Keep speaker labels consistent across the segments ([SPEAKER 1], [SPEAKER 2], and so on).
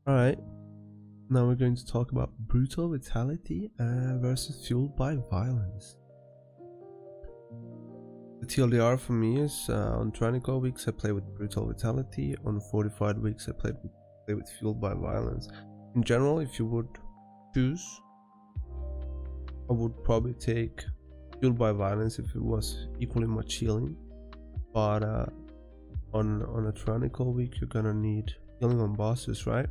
[SPEAKER 1] Alright, now we're going to talk about brutal vitality versus fueled by violence. The TLDR for me is on Tyrannical weeks I play with brutal vitality, on fortified weeks I play with fueled by violence. In general, if you would choose, I would probably take fueled by violence if it was equally much healing, but on a Tyrannical week you're gonna need healing on bosses, right?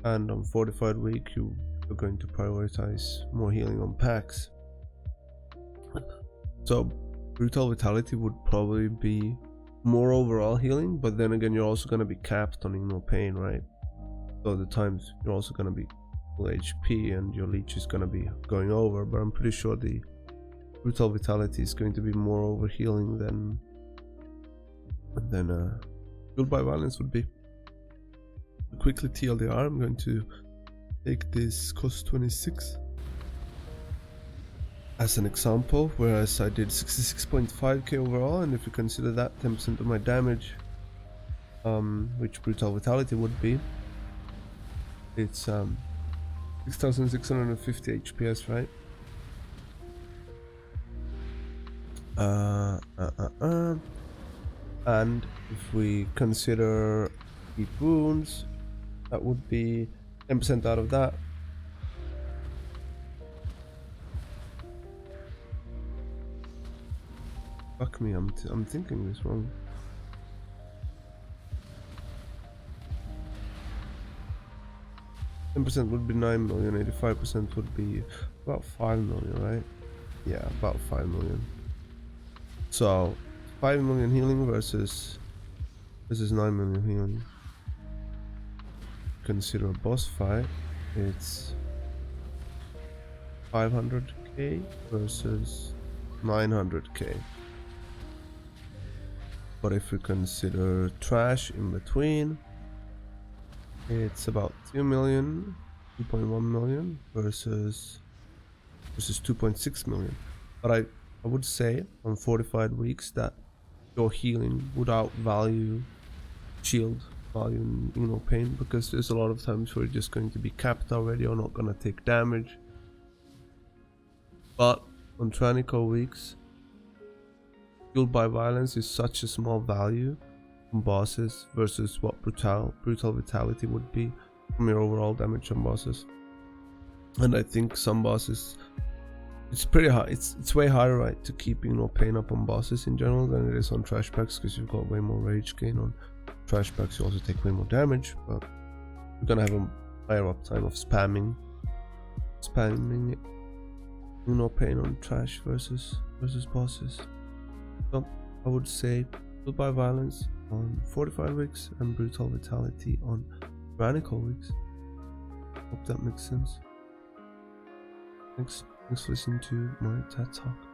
[SPEAKER 1] And on fortified week you're going to prioritize more healing on packs. So brutal vitality would probably be more overall healing, but then again you're also going to be capped on no pain, right? So the times you're also going to be full HP and your leech is going to be going over, but I'm pretty sure the brutal vitality is going to be more over healing than fueled by violence would be. Quickly TLDR, I'm going to take this cost 26 as an example, whereas I did 66.5k overall, and if you consider that 10% of my damage, which brutal vitality would be, it's 6650 HPS, right? And if we consider deep wounds, that would be 10% out of that. Fuck me, I'm thinking this wrong. %10 would be 9 million, 85% would be about 5 million, right? Yeah, about 5 million. So 5 million healing versus 9 million healing. Consider a boss fight, it's 500k versus 900k. But if we consider trash in between, it's about 2 million, 2.1 million versus 2.6 million. But I would say on fortified weeks that your healing would outvalue shield value in pain, because there's a lot of times where you're just going to be capped already or not gonna take damage. But on Tyrannical weeks, fueled by violence is such a small value on bosses versus what brutal vitality would be from your overall damage on bosses. And I think some bosses, it's pretty high, it's way higher, right, to keep pain up on bosses in general than it is on trash packs, because you've got way more rage gain. On trash packs you also take way more damage, but you're gonna have a higher uptime of spamming pain on trash versus bosses. So I would say fueled by violence on fortified weeks and brutal vitality on Tyrannical weeks. Hope that makes sense. Thanks for listening to my TED Talk.